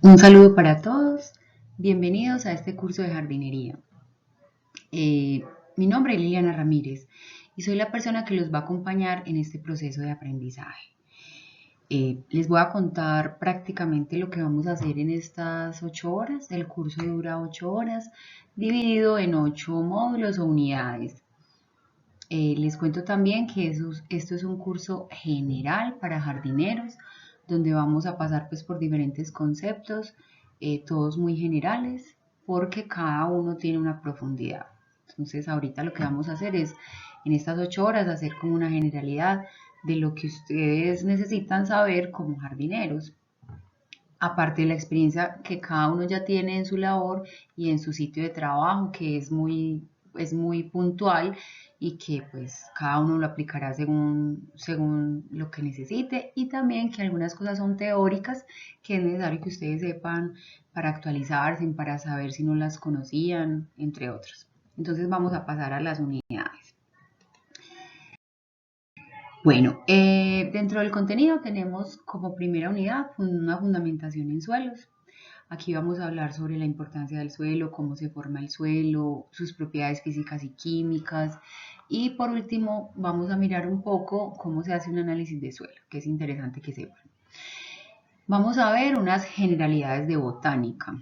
Un saludo para todos, bienvenidos a este curso de jardinería. Mi nombre es Liliana Ramírez y soy la persona que los va a acompañar en este proceso de aprendizaje. Les voy a contar prácticamente lo que vamos a hacer en estas 8 horas. El curso dura 8 horas, dividido en 8 módulos o unidades. Les cuento también que esto es un curso general para jardineros, donde vamos a pasar por diferentes conceptos, todos muy generales, porque cada uno tiene una profundidad. Entonces ahorita lo que vamos a hacer es, en estas 8 horas, hacer como una generalidad de lo que ustedes necesitan saber como jardineros, aparte de la experiencia que cada uno ya tiene en su labor y en su sitio de trabajo, que es muy puntual y que pues cada uno lo aplicará según lo que necesite, y también que algunas cosas son teóricas que es necesario que ustedes sepan para actualizarse, para saber si no las conocían, entre otros. Entonces vamos a pasar a las unidades. Bueno, dentro del contenido tenemos como primera unidad una fundamentación en suelos. Aquí vamos a hablar sobre la importancia del suelo, cómo se forma el suelo, sus propiedades físicas y químicas. Y por último, vamos a mirar un poco cómo se hace un análisis de suelo, que es interesante que sepan. Vamos a ver unas generalidades de botánica,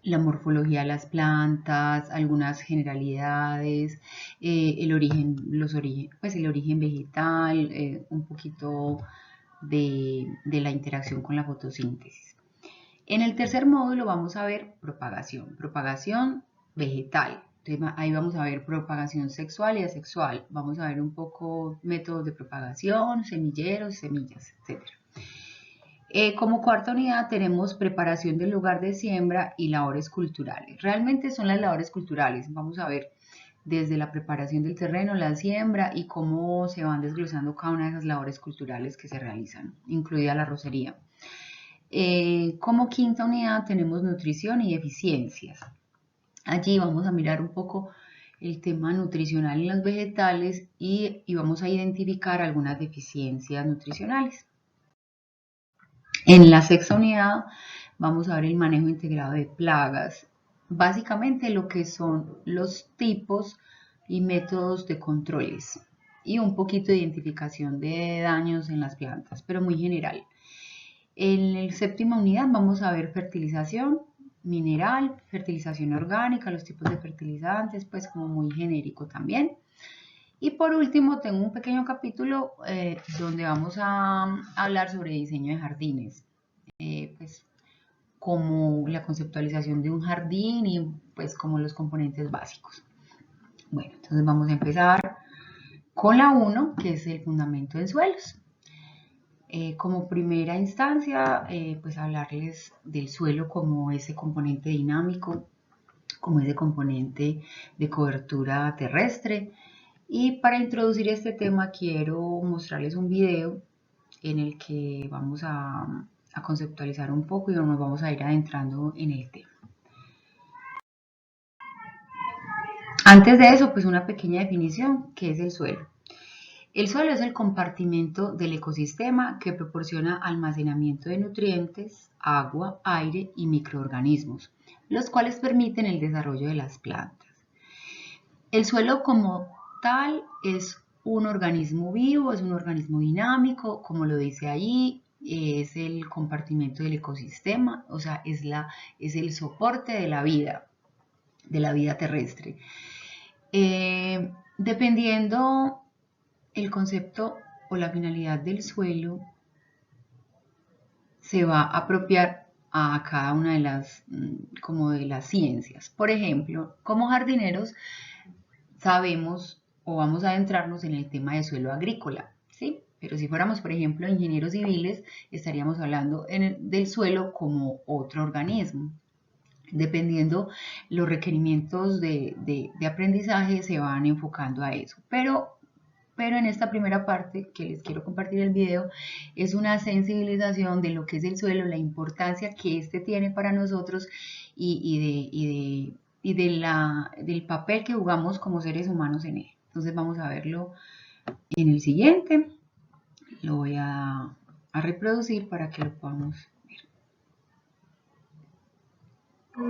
la morfología de las plantas, algunas generalidades, el origen vegetal, un poquito de la interacción con la fotosíntesis. En el tercer módulo vamos a ver propagación vegetal. Entonces, ahí vamos a ver propagación sexual y asexual. Vamos a ver un poco métodos de propagación, semilleros, semillas, etc. Como cuarta unidad tenemos preparación del lugar de siembra y labores culturales. Realmente son las labores culturales. Vamos a ver desde la preparación del terreno, la siembra y cómo se van desglosando cada una de esas labores culturales que se realizan, incluida la rocería. Como quinta unidad tenemos nutrición y deficiencias. Allí vamos a mirar un poco el tema nutricional en los vegetales y vamos a identificar algunas deficiencias nutricionales. En la sexta unidad vamos a ver el manejo integrado de plagas, básicamente lo que son los tipos y métodos de controles y un poquito de identificación de daños en las plantas, pero muy general. En la séptima unidad vamos a ver fertilización mineral, fertilización orgánica, los tipos de fertilizantes, pues como muy genérico también. Y por último tengo un pequeño capítulo donde vamos a hablar sobre diseño de jardines, pues como la conceptualización de un jardín y pues como los componentes básicos. Bueno, entonces vamos a empezar con la 1, que es el fundamento en suelos. Como primera instancia, pues hablarles del suelo como ese componente dinámico, como ese componente de cobertura terrestre. Y para introducir este tema quiero mostrarles un video en el que vamos a conceptualizar un poco y nos vamos a ir adentrando en el tema. Antes de eso, pues una pequeña definición, ¿qué es el suelo? El suelo es el compartimento del ecosistema que proporciona almacenamiento de nutrientes, agua, aire y microorganismos, los cuales permiten el desarrollo de las plantas. El suelo como tal es un organismo vivo, es un organismo dinámico, como lo dice allí, es el compartimento del ecosistema, o sea, es el soporte de la vida terrestre. Dependiendo el concepto o la finalidad del suelo, se va a apropiar a cada una de las ciencias. Por ejemplo, como jardineros sabemos o vamos a adentrarnos en el tema de suelo agrícola, ¿sí? Pero si fuéramos, por ejemplo, ingenieros civiles, estaríamos hablando del suelo como otro organismo. Dependiendo los requerimientos de aprendizaje se van enfocando a eso. Pero en esta primera parte que les quiero compartir el video es una sensibilización de lo que es el suelo, la importancia que este tiene para nosotros y del papel que jugamos como seres humanos en él. Entonces vamos a verlo en el siguiente. Lo voy a reproducir para que lo podamos ver. Ese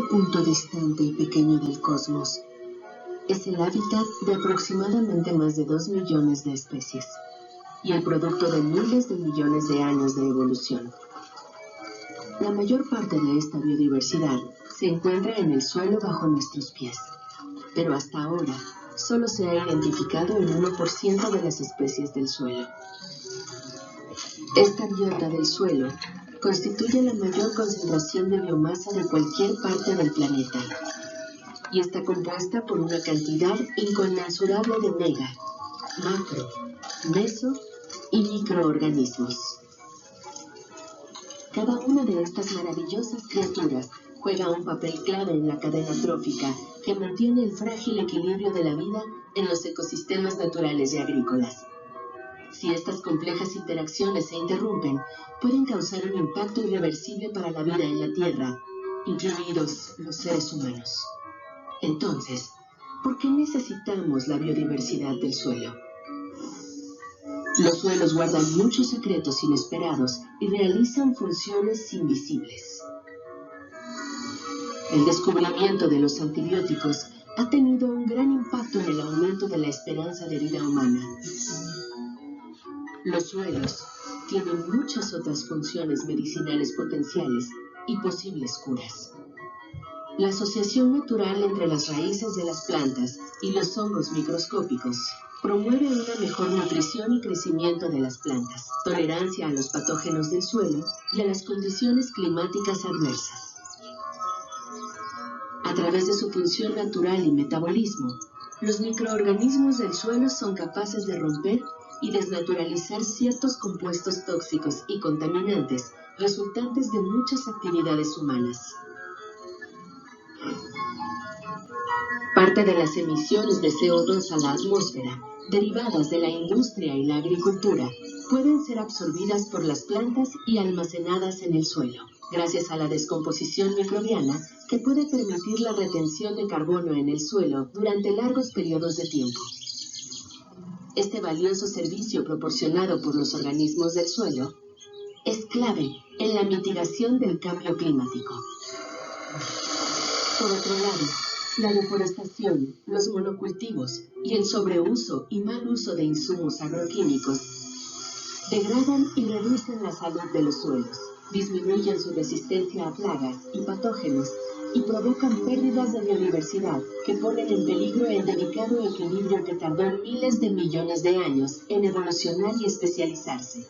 punto distante y pequeño del cosmos es el hábitat de aproximadamente más de 2 millones de especies y el producto de miles de millones de años de evolución. La mayor parte de esta biodiversidad se encuentra en el suelo bajo nuestros pies, pero hasta ahora solo se ha identificado el 1% de las especies del suelo. Esta biota del suelo constituye la mayor concentración de biomasa de cualquier parte del planeta y está compuesta por una cantidad inconmensurable de mega, macro, meso y microorganismos. Cada una de estas maravillosas criaturas juega un papel clave en la cadena trófica que mantiene el frágil equilibrio de la vida en los ecosistemas naturales y agrícolas. Si estas complejas interacciones se interrumpen, pueden causar un impacto irreversible para la vida en la Tierra, incluidos los seres humanos. Entonces, ¿por qué necesitamos la biodiversidad del suelo? Los suelos guardan muchos secretos inesperados y realizan funciones invisibles. El descubrimiento de los antibióticos ha tenido un gran impacto en el aumento de la esperanza de vida humana. Los suelos tienen muchas otras funciones medicinales potenciales y posibles curas. La asociación natural entre las raíces de las plantas y los hongos microscópicos promueve una mejor nutrición y crecimiento de las plantas, tolerancia a los patógenos del suelo y a las condiciones climáticas adversas. A través de su función natural y metabolismo, los microorganismos del suelo son capaces de romper y desnaturalizar ciertos compuestos tóxicos y contaminantes resultantes de muchas actividades humanas. Parte de las emisiones de CO2 a la atmósfera, derivadas de la industria y la agricultura, pueden ser absorbidas por las plantas y almacenadas en el suelo, gracias a la descomposición microbiana que puede permitir la retención de carbono en el suelo durante largos periodos de tiempo. Este valioso servicio proporcionado por los organismos del suelo es clave en la mitigación del cambio climático. Por otro lado, la deforestación, los monocultivos y el sobreuso y mal uso de insumos agroquímicos degradan y reducen la salud de los suelos, disminuyen su resistencia a plagas y patógenos y provocan pérdidas de biodiversidad que ponen en peligro el delicado equilibrio que tardó miles de millones de años en evolucionar y especializarse.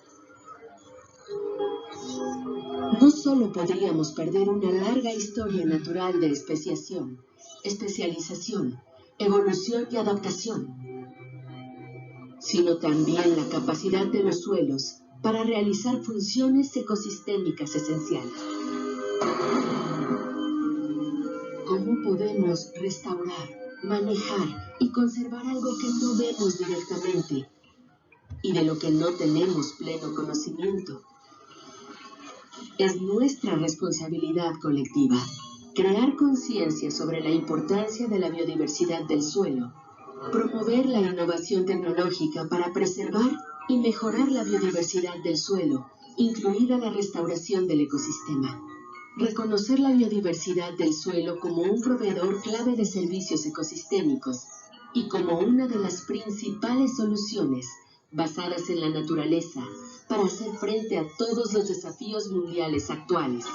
No solo podríamos perder una larga historia natural de especiación, especialización, evolución y adaptación, sino también la capacidad de los suelos para realizar funciones ecosistémicas esenciales. ¿Cómo podemos restaurar, manejar y conservar algo que no vemos directamente y de lo que no tenemos pleno conocimiento? Es nuestra responsabilidad colectiva crear conciencia sobre la importancia de la biodiversidad del suelo, promover la innovación tecnológica para preservar y mejorar la biodiversidad del suelo, incluida la restauración del ecosistema. Reconocer la biodiversidad del suelo como un proveedor clave de servicios ecosistémicos y como una de las principales soluciones basadas en la naturaleza para hacer frente a todos los desafíos mundiales actuales.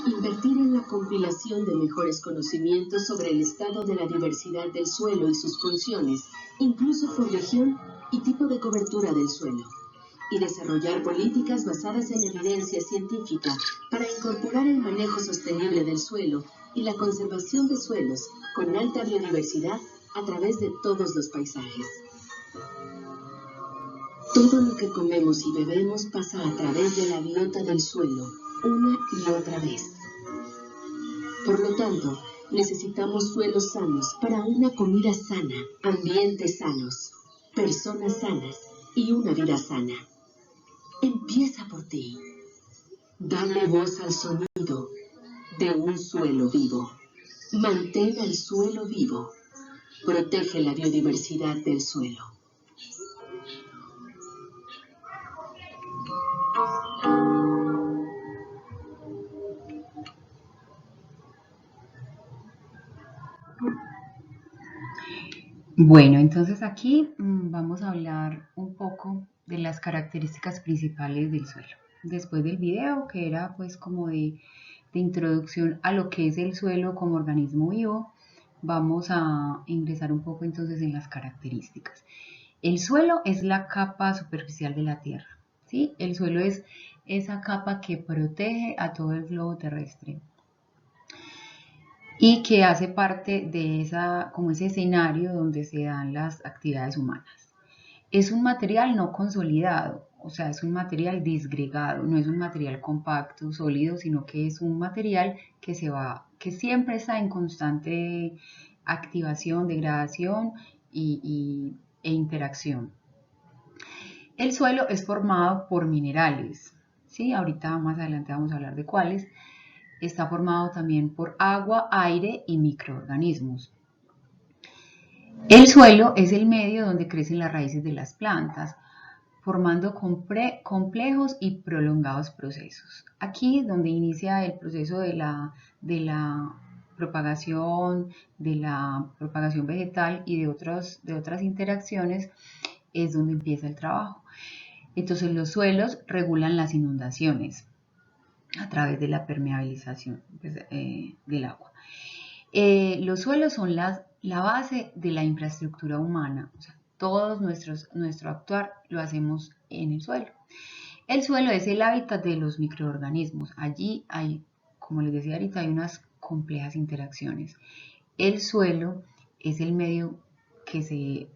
Invertir en la compilación de mejores conocimientos sobre el estado de la diversidad del suelo y sus funciones, incluso por región y tipo de cobertura del suelo. Y desarrollar políticas basadas en evidencia científica para incorporar el manejo sostenible del suelo y la conservación de suelos con alta biodiversidad a través de todos los paisajes. Todo lo que comemos y bebemos pasa a través de la biota del suelo, una y otra vez. Por lo tanto, necesitamos suelos sanos para una comida sana, ambientes sanos, personas sanas y una vida sana. Empieza por ti. Dale voz al sonido de un suelo vivo. Mantén el suelo vivo. Protege la biodiversidad del suelo. Bueno, entonces aquí vamos a hablar un poco de las características principales del suelo. Después del video, que era pues como de introducción a lo que es el suelo como organismo vivo, vamos a ingresar un poco entonces en las características. El suelo es la capa superficial de la Tierra, ¿sí? El suelo es esa capa que protege a todo el globo terrestre y que hace parte de como ese escenario donde se dan las actividades humanas. Es un material no consolidado, o sea, es un material disgregado, no es un material compacto, sólido, sino que es un material que siempre está en constante activación, degradación e interacción. El suelo es formado por minerales, ¿sí? Ahorita más adelante vamos a hablar de cuáles. Está formado también por agua, aire y microorganismos. El suelo es el medio donde crecen las raíces de las plantas, formando complejos y prolongados procesos. Aquí es donde inicia el proceso de la propagación vegetal y de otras interacciones, es donde empieza el trabajo. Entonces los suelos regulan las inundaciones a través de la permeabilización del agua. Los suelos son la base de la infraestructura humana, o sea, nuestro actuar lo hacemos en el suelo. El suelo es el hábitat de los microorganismos. Allí hay, como les decía ahorita, hay unas complejas interacciones. El suelo es el medio es el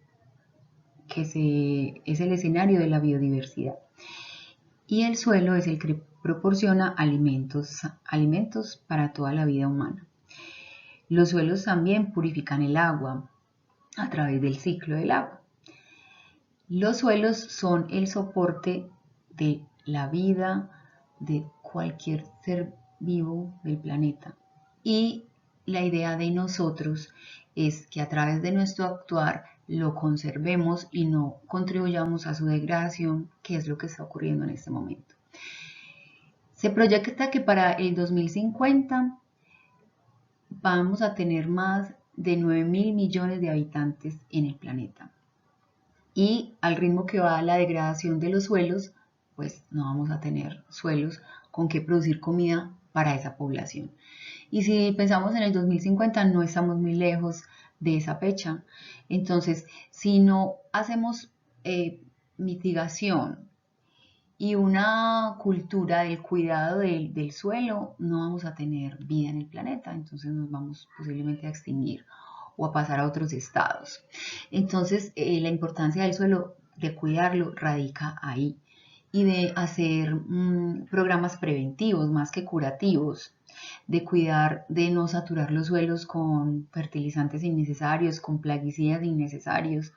escenario de la biodiversidad. Y el suelo es el que proporciona alimentos para toda la vida humana. Los suelos también purifican el agua a través del ciclo del agua. Los suelos son el soporte de la vida de cualquier ser vivo del planeta. Y la idea de nosotros es que a través de nuestro actuar lo conservemos y no contribuyamos a su degradación, que es lo que está ocurriendo en este momento. Se proyecta que para el 2050 vamos a tener más de 9.000 millones de habitantes en el planeta. Y al ritmo que va la degradación de los suelos, pues no vamos a tener suelos con que producir comida para esa población. Y si pensamos en el 2050, no estamos muy lejos de esa fecha. Entonces, si no hacemos mitigación y una cultura del cuidado del suelo, no vamos a tener vida en el planeta. Entonces nos vamos posiblemente a extinguir o a pasar a otros estados. Entonces, la importancia del suelo, de cuidarlo, radica ahí. Y de hacer programas preventivos más que curativos, de cuidar de no saturar los suelos con fertilizantes innecesarios, con plaguicidas innecesarios.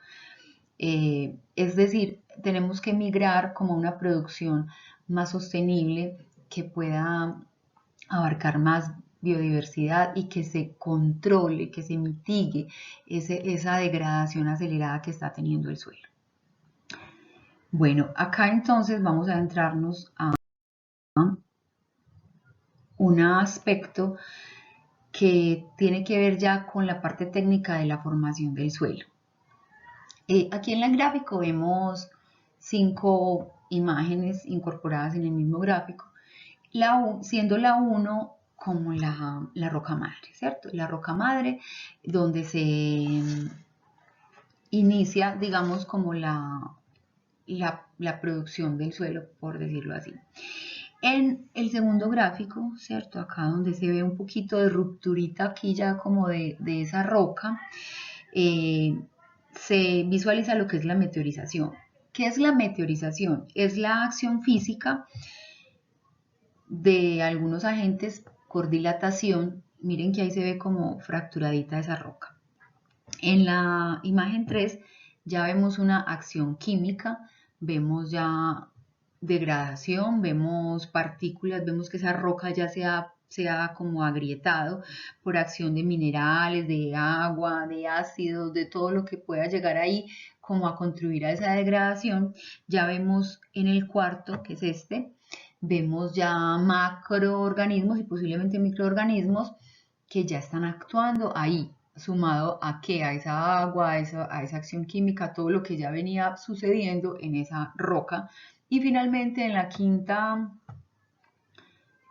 Es decir, tenemos que migrar como una producción más sostenible que pueda abarcar más biodiversidad y que se controle, que se mitigue esa degradación acelerada que está teniendo el suelo. Bueno, acá entonces vamos a adentrarnos a un aspecto que tiene que ver ya con la parte técnica de la formación del suelo. Aquí en el gráfico vemos 5 imágenes incorporadas en el mismo gráfico, siendo la 1 como la roca madre, ¿cierto? La roca madre donde se inicia, digamos, como la producción del suelo, por decirlo así. En el segundo gráfico, ¿cierto? Acá donde se ve un poquito de rupturita aquí ya como de esa roca, se visualiza lo que es la meteorización. ¿Qué es la meteorización? Es la acción física de algunos agentes por dilatación. Miren que ahí se ve como fracturadita esa roca. En la imagen 3 ya vemos una acción química, vemos ya degradación, vemos partículas, vemos que esa roca ya se ha sea como agrietado por acción de minerales, de agua, de ácidos, de todo lo que pueda llegar ahí como a contribuir a esa degradación. Ya vemos en el cuarto, que es este, vemos ya macroorganismos y posiblemente microorganismos que ya están actuando ahí, sumado a que a esa agua, a esa acción química, todo lo que ya venía sucediendo en esa roca. Y finalmente en la quinta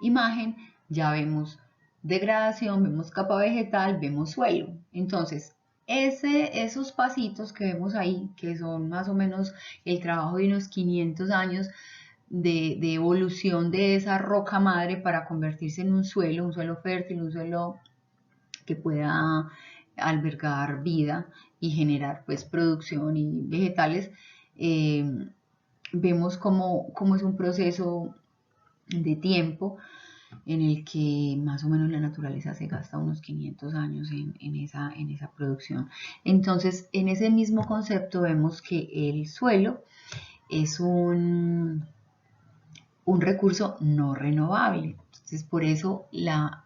imagen ya vemos degradación, vemos capa vegetal, vemos suelo. Entonces, esos pasitos que vemos ahí, que son más o menos el trabajo de unos 500 años de evolución de esa roca madre para convertirse en un suelo fértil, un suelo que pueda albergar vida y generar pues producción y vegetales, vemos cómo es un proceso de tiempo en el que más o menos la naturaleza se gasta unos 500 años en esa producción. Entonces, en ese mismo concepto vemos que el suelo es un recurso no renovable. Entonces, por eso la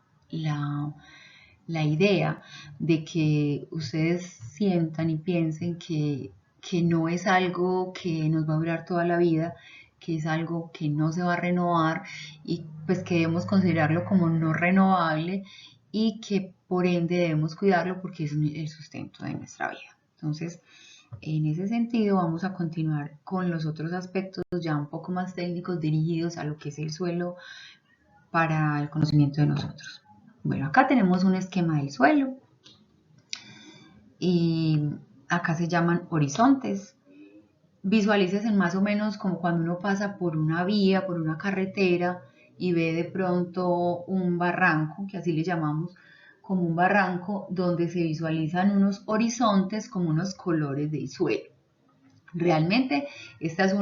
idea de que ustedes sientan y piensen que no es algo que nos va a durar toda la vida, que es algo que no se va a renovar y pues que debemos considerarlo como no renovable y que por ende debemos cuidarlo porque es el sustento de nuestra vida. Entonces, en ese sentido vamos a continuar con los otros aspectos ya un poco más técnicos dirigidos a lo que es el suelo para el conocimiento de nosotros. Bueno, acá tenemos un esquema del suelo y acá se llaman horizontes. Visualícese más o menos como cuando uno pasa por una vía, por una carretera y ve de pronto un barranco, que así le llamamos, como un barranco donde se visualizan unos horizontes como unos colores del suelo. Realmente esta es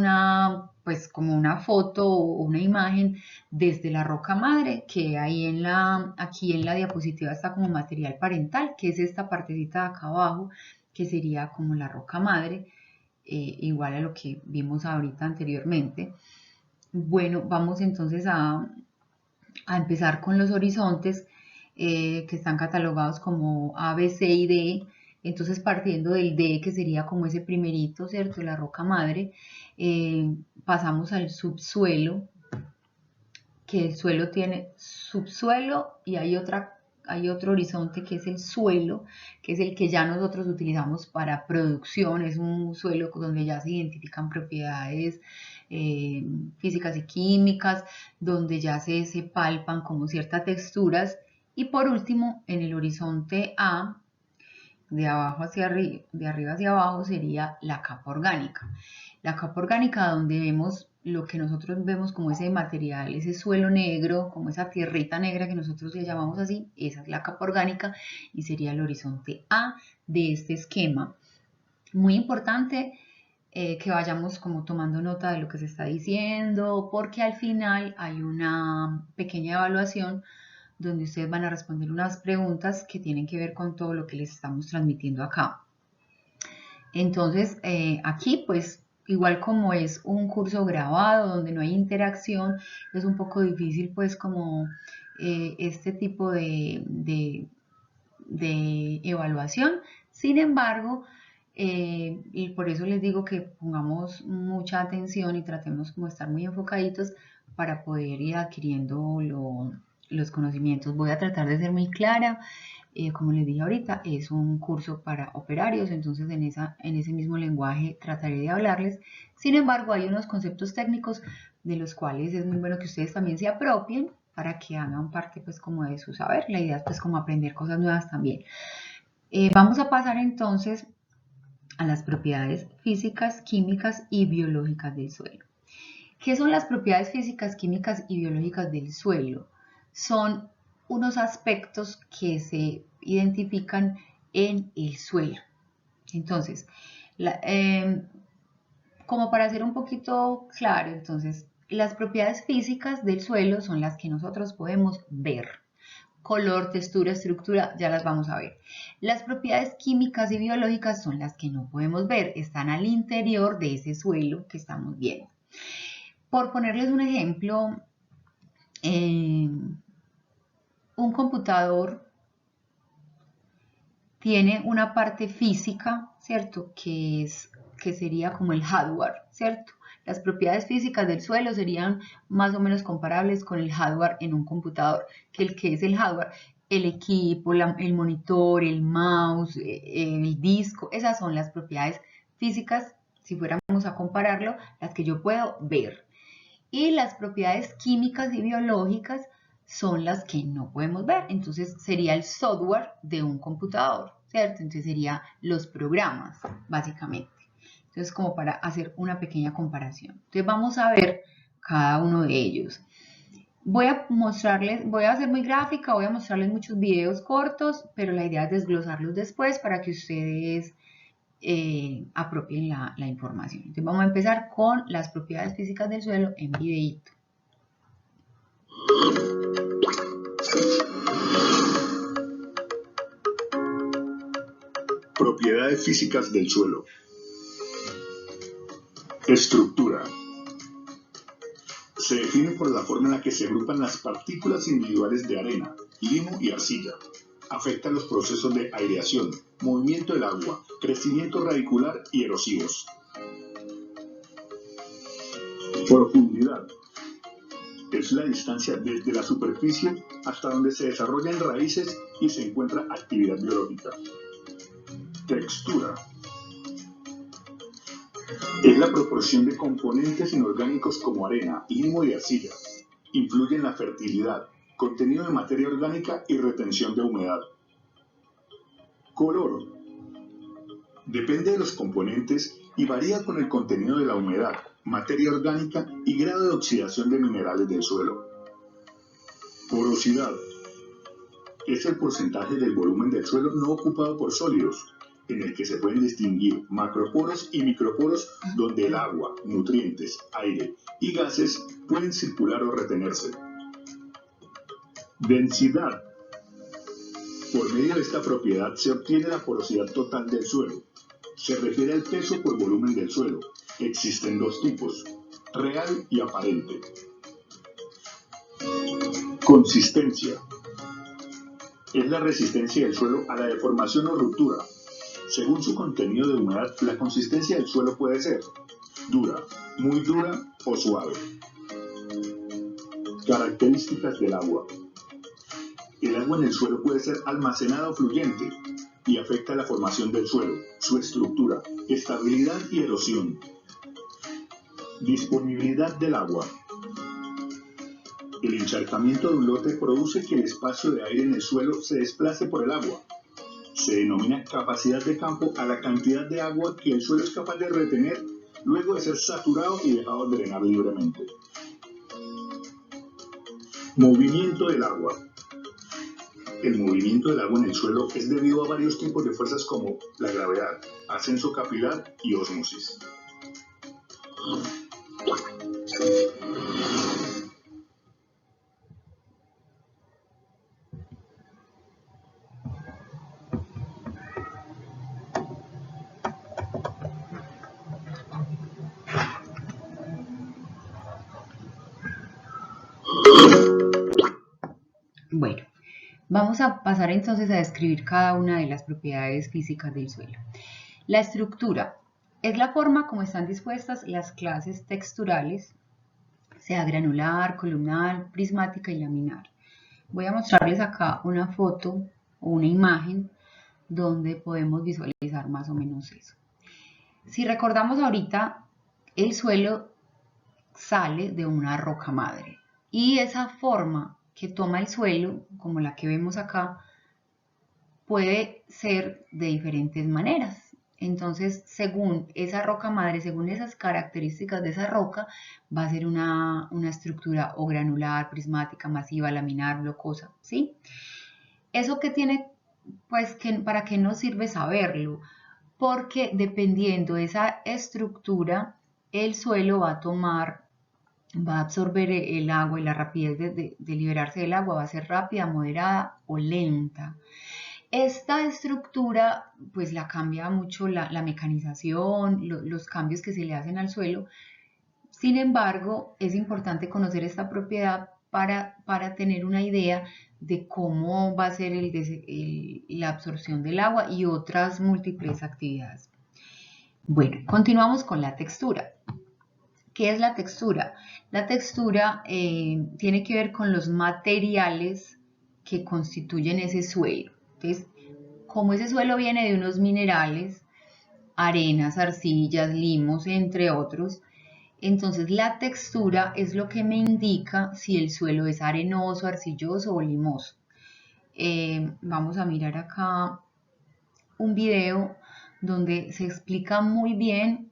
pues como una foto o una imagen desde la roca madre que ahí aquí en la diapositiva está como material parental, que es esta partecita de acá abajo, que sería como la roca madre, igual a lo que vimos ahorita anteriormente. Bueno, vamos entonces a empezar con los horizontes que están catalogados como A, B, C y D. Entonces, partiendo del D, que sería como ese primerito, ¿cierto? La roca madre, pasamos al subsuelo, que el suelo tiene subsuelo y hay otro horizonte que es el suelo, que es el que ya nosotros utilizamos para producción. Es un suelo donde ya se identifican propiedades físicas y químicas, donde ya se palpan como ciertas texturas. Y por último, en el horizonte A, de arriba hacia abajo, sería la capa orgánica. La capa orgánica donde vemos lo que nosotros vemos como ese material, ese suelo negro, como esa tierrita negra que nosotros le llamamos así, esa es la capa orgánica y sería el horizonte A de este esquema. Muy importante que vayamos como tomando nota de lo que se está diciendo, porque al final hay una pequeña evaluación donde ustedes van a responder unas preguntas que tienen que ver con todo lo que les estamos transmitiendo acá. Entonces, aquí pues igual como es un curso grabado donde no hay interacción, es un poco difícil pues como este tipo de evaluación. Sin embargo, y por eso les digo que pongamos mucha atención y tratemos como de estar muy enfocaditos para poder ir adquiriendo los conocimientos. Voy a tratar de ser muy clara. Como les dije ahorita, es un curso para operarios, entonces en ese mismo lenguaje trataré de hablarles. Sin embargo, hay unos conceptos técnicos de los cuales es muy bueno que ustedes también se apropien para que hagan parte pues como de su saber. La idea es pues como aprender cosas nuevas también. Vamos a pasar entonces a las propiedades físicas, químicas y biológicas del suelo. ¿Qué son las propiedades físicas, químicas y biológicas del suelo? Son unos aspectos que se identifican en el suelo. Entonces, como para ser un poquito claro, entonces, las propiedades físicas del suelo son las que nosotros podemos ver. Color, textura, estructura, ya las vamos a ver. Las propiedades químicas y biológicas son las que no podemos ver, están al interior de ese suelo que estamos viendo. Por ponerles un ejemplo, un computador tiene una parte física, ¿cierto? Que sería como el hardware, ¿cierto? Las propiedades físicas del suelo serían más o menos comparables con el hardware en un computador. ¿Qué es el hardware? El equipo, el monitor, el mouse, el disco, esas son las propiedades físicas, si fuéramos a compararlo, las que yo puedo ver. Y las propiedades químicas y biológicas son las que no podemos ver. Entonces sería el software de un computador, ¿cierto? Entonces serían los programas, básicamente. Entonces, como para hacer una pequeña comparación. Entonces vamos a ver cada uno de ellos. Voy a mostrarles, voy a ser muy gráfica, voy a mostrarles muchos videos cortos, pero la idea es desglosarlos después para que ustedes apropien la información. Entonces vamos a empezar con las propiedades físicas del suelo en videíto. Propiedades físicas del suelo. Estructura. Se define por la forma en la que se agrupan las partículas individuales de arena, limo y arcilla. Afecta los procesos de aireación, movimiento del agua, crecimiento radicular y erosivos. Profundidad. Es la distancia desde la superficie hasta donde se desarrollan raíces y se encuentra actividad biológica. Textura. Es la proporción de componentes inorgánicos como arena, limo y arcilla. Influye en la fertilidad, contenido de materia orgánica y retención de humedad. Color. Depende de los componentes y varía con el contenido de la humedad, materia orgánica y grado de oxidación de minerales del suelo. Porosidad. Es el porcentaje del volumen del suelo no ocupado por sólidos, en el que se pueden distinguir macroporos y microporos donde el agua, nutrientes, aire y gases pueden circular o retenerse. Densidad. Por medio de esta propiedad se obtiene la porosidad total del suelo. Se refiere al peso por volumen del suelo. Existen dos tipos, real y aparente. Consistencia. Es la resistencia del suelo a la deformación o ruptura. Según su contenido de humedad, la consistencia del suelo puede ser dura, muy dura o suave. Características del agua. El agua en el suelo puede ser almacenada o fluyente y afecta la formación del suelo, su estructura, estabilidad y erosión. Disponibilidad del agua. El encharcamiento de un lote produce que el espacio de aire en el suelo se desplace por el agua. Se denomina capacidad de campo a la cantidad de agua que el suelo es capaz de retener luego de ser saturado y dejado drenar libremente. Movimiento del agua. El movimiento del agua en el suelo es debido a varios tipos de fuerzas como la gravedad, ascenso capilar y ósmosis. Bueno, vamos a pasar entonces a describir cada una de las propiedades físicas del suelo. La estructura es la forma como están dispuestas las clases texturales, sea granular, columnar, prismática y laminar. Voy a mostrarles acá una foto o una imagen donde podemos visualizar más o menos eso. Si recordamos ahorita, el suelo sale de una roca madre y esa forma que toma el suelo, como la que vemos acá, puede ser de diferentes maneras. Entonces, según esa roca madre, según esas características de esa roca, va a ser una estructura o granular, prismática, masiva, laminar, blocosa, ¿sí? Eso que tiene, pues, ¿para qué nos sirve saberlo? Porque dependiendo de esa estructura, el suelo va a absorber el agua y la rapidez de liberarse del agua va a ser rápida, moderada o lenta. Esta estructura pues la cambia mucho la mecanización, los cambios que se le hacen al suelo. Sin embargo, es importante conocer esta propiedad para tener una idea de cómo va a ser la absorción del agua y otras múltiples actividades. Bueno, continuamos con la textura. ¿Qué es la textura? La textura tiene que ver con los materiales que constituyen ese suelo. Entonces, como ese suelo viene de unos minerales, arenas, arcillas, limos, entre otros, entonces la textura es lo que me indica si el suelo es arenoso, arcilloso o limoso. Vamos a mirar acá un video donde se explica muy bien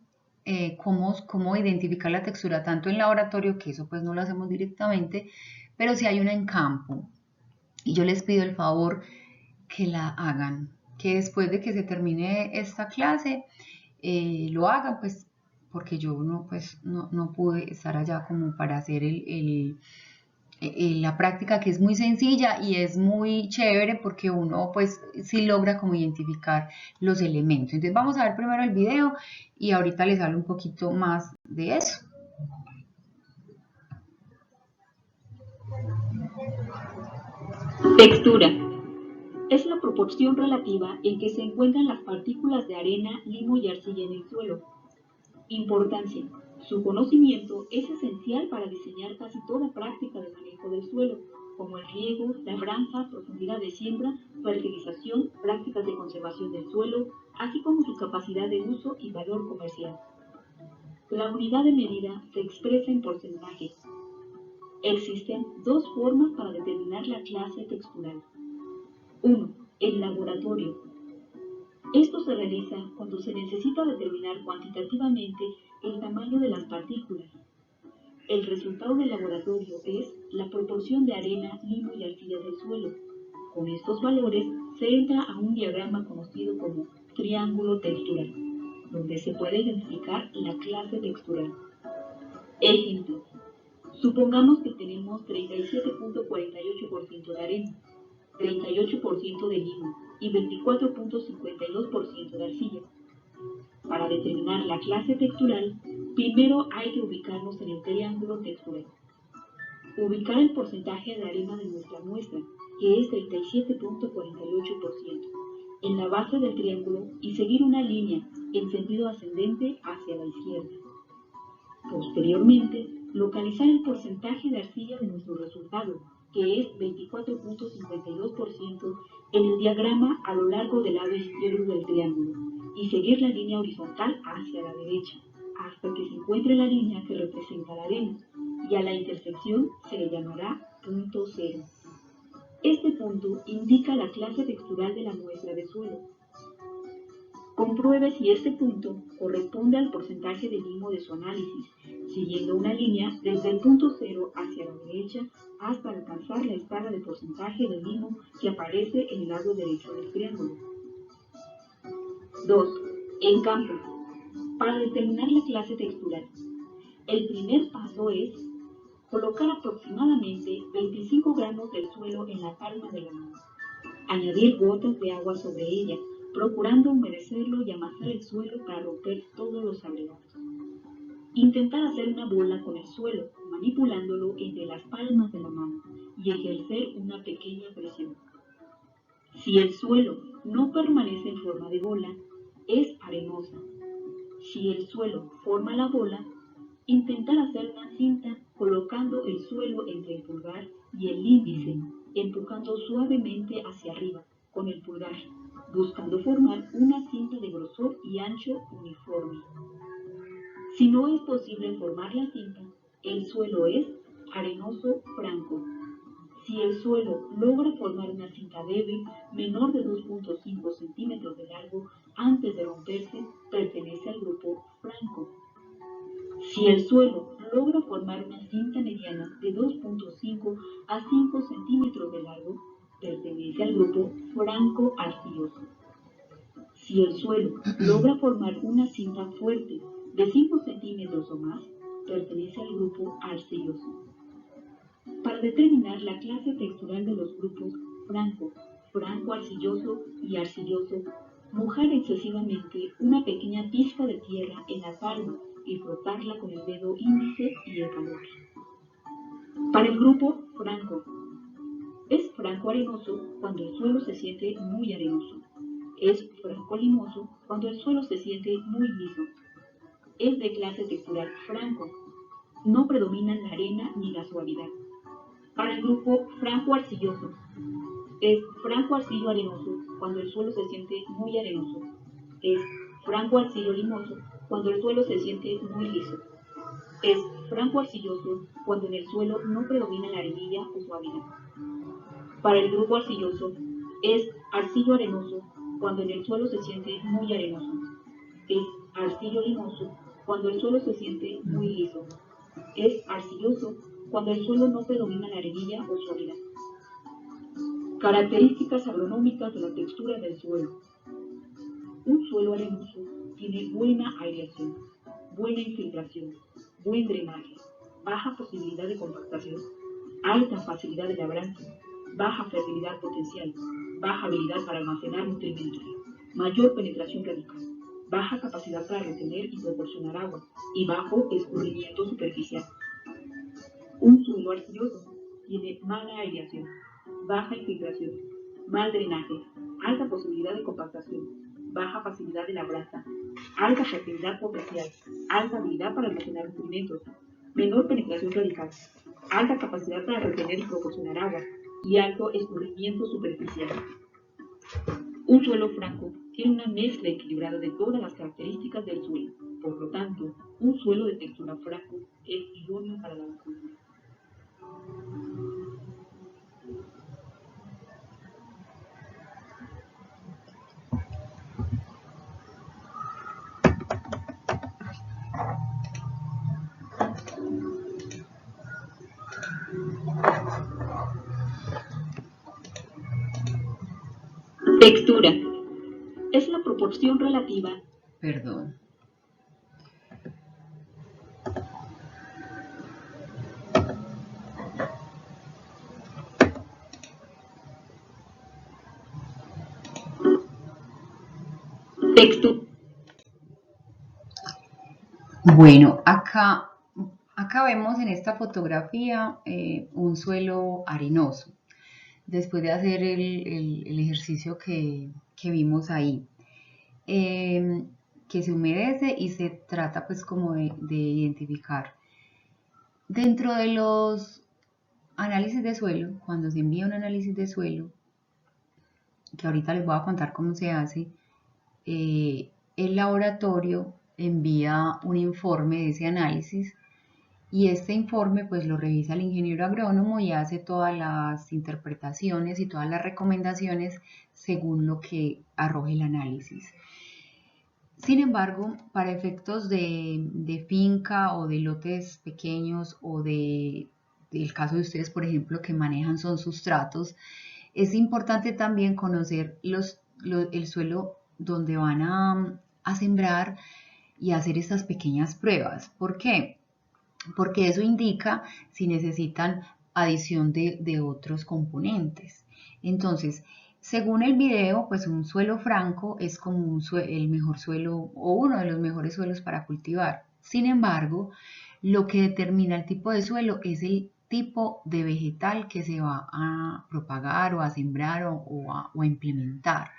cómo identificar la textura tanto en laboratorio, que eso pues no lo hacemos directamente, pero si hay una en campo. Y yo les pido el favor que la hagan, que después de que se termine esta clase lo hagan, pues porque yo no pude estar allá como para hacer la práctica, que es muy sencilla y es muy chévere porque uno pues sí logra como identificar los elementos. Entonces vamos a ver primero el video y ahorita les hablo un poquito más de eso. Textura. Es la proporción relativa en que se encuentran las partículas de arena, limo y arcilla en el suelo. Importancia. Su conocimiento es esencial para diseñar casi toda práctica de manejo del suelo, como el riego, labranza, profundidad de siembra, fertilización, prácticas de conservación del suelo, así como su capacidad de uso y valor comercial. La unidad de medida se expresa en porcentaje. Existen dos formas para determinar la clase textural. 1. El laboratorio. Esto se realiza cuando se necesita determinar cuantitativamente el tamaño de las partículas. El resultado del laboratorio es la proporción de arena, limo y arcilla del suelo. Con estos valores se entra a un diagrama conocido como triángulo textural, donde se puede identificar la clase textural. Ejemplo. Supongamos que tenemos 37.48% de arena, 38% de limo y 24.52% de arcilla. Para determinar la clase textural, primero hay que ubicarnos en el triángulo textural. Ubicar el porcentaje de arena de nuestra muestra, que es 37.48%, en la base del triángulo y seguir una línea en sentido ascendente hacia la izquierda. Posteriormente, localizar el porcentaje de arcilla de nuestro resultado, que es 24.52%, en el diagrama a lo largo del lado izquierdo del triángulo, y seguir la línea horizontal hacia la derecha, hasta que se encuentre la línea que representa la arena, y a la intersección se le llamará punto cero. Este punto indica la clase textural de la muestra de suelo. Compruebe si este punto corresponde al porcentaje de limo de su análisis, siguiendo una línea desde el punto cero hacia la derecha hasta alcanzar la escala de porcentaje de limo que aparece en el lado derecho del triángulo. 2. En campo. Para determinar la clase textural, el primer paso es colocar aproximadamente 25 gramos del suelo en la palma de la mano. Añadir gotas de agua sobre ella, procurando humedecerlo y amasar el suelo para romper todos los agregados. Intentar hacer una bola con el suelo, manipulándolo entre las palmas de la mano y ejercer una pequeña presión. Si el suelo no permanece en forma de bola, es arenosa. Si el suelo forma la bola, intentar hacer una cinta colocando el suelo entre el pulgar y el índice, empujando suavemente hacia arriba con el pulgar, buscando formar una cinta de grosor y ancho uniforme. Si no es posible formar la cinta, el suelo es arenoso franco. Si el suelo logra formar una cinta débil menor de 2.5 centímetros de largo antes de romperse, pertenece al grupo franco. Si el suelo logra formar una cinta mediana de 2.5 a 5 centímetros de largo, pertenece al grupo franco-arcilloso. Si el suelo logra formar una cinta fuerte de 5 centímetros o más, pertenece al grupo arcilloso. Para determinar la clase textural de los grupos franco, franco-arcilloso y arcilloso, mojar excesivamente una pequeña pizca de tierra en la palma y frotarla con el dedo índice y el pulgar. Para el grupo franco, es franco arenoso cuando el suelo se siente muy arenoso. Es franco limoso cuando el suelo se siente muy liso. Es de clase textural franco. No predominan la arena ni la suavidad. Para el grupo franco arcilloso, es franco arcillo arenoso cuando el suelo se siente muy arenoso. Es franco arcillo limoso cuando el suelo se siente muy liso. Es franco arcilloso cuando en el suelo no predomina la arenilla o suavidad. Para el grupo arcilloso, es arcillo arenoso cuando en el suelo se siente muy arenoso. Es arcillo limoso cuando el suelo se siente muy liso. Es arcilloso cuando el suelo no predomina la arenilla o suavidad. Características agronómicas de la textura del suelo. Un suelo arenoso tiene buena aireación, buena infiltración, buen drenaje, baja posibilidad de compactación, alta facilidad de labranza, baja fertilidad potencial, baja habilidad para almacenar nutrimentos, mayor penetración radical, baja capacidad para retener y proporcionar agua y bajo escurrimiento superficial. Un suelo arcilloso tiene mala aireación, baja infiltración, mal drenaje, alta posibilidad de compactación, baja facilidad de labranza, alta fertilidad potencial, alta habilidad para almacenar nutrimentos, menor penetración radical, alta capacidad para retener y proporcionar agua y alto escurrimiento superficial. Un suelo franco tiene una mezcla equilibrada de todas las características del suelo. Por lo tanto, un suelo de textura franco es idóneo para la agricultura. Textura es la proporción relativa. Perdón. Textura. Bueno, acá vemos en esta fotografía un suelo arenoso, después de hacer el ejercicio que vimos ahí, que se humedece y se trata pues como de identificar. Dentro de los análisis de suelo, cuando se envía un análisis de suelo, que ahorita les voy a contar cómo se hace, el laboratorio envía un informe de ese análisis y este informe pues lo revisa el ingeniero agrónomo y hace todas las interpretaciones y todas las recomendaciones según lo que arroje el análisis. Sin embargo, para efectos de finca o de lotes pequeños o del caso de ustedes, por ejemplo, que manejan son sustratos, es importante también conocer el suelo donde van a sembrar y hacer estas pequeñas pruebas. ¿Por qué? Porque eso indica si necesitan adición de otros componentes. Entonces, según el video, pues un suelo franco es como el mejor suelo o uno de los mejores suelos para cultivar. Sin embargo, lo que determina el tipo de suelo es el tipo de vegetal que se va a propagar o a sembrar o a implementar.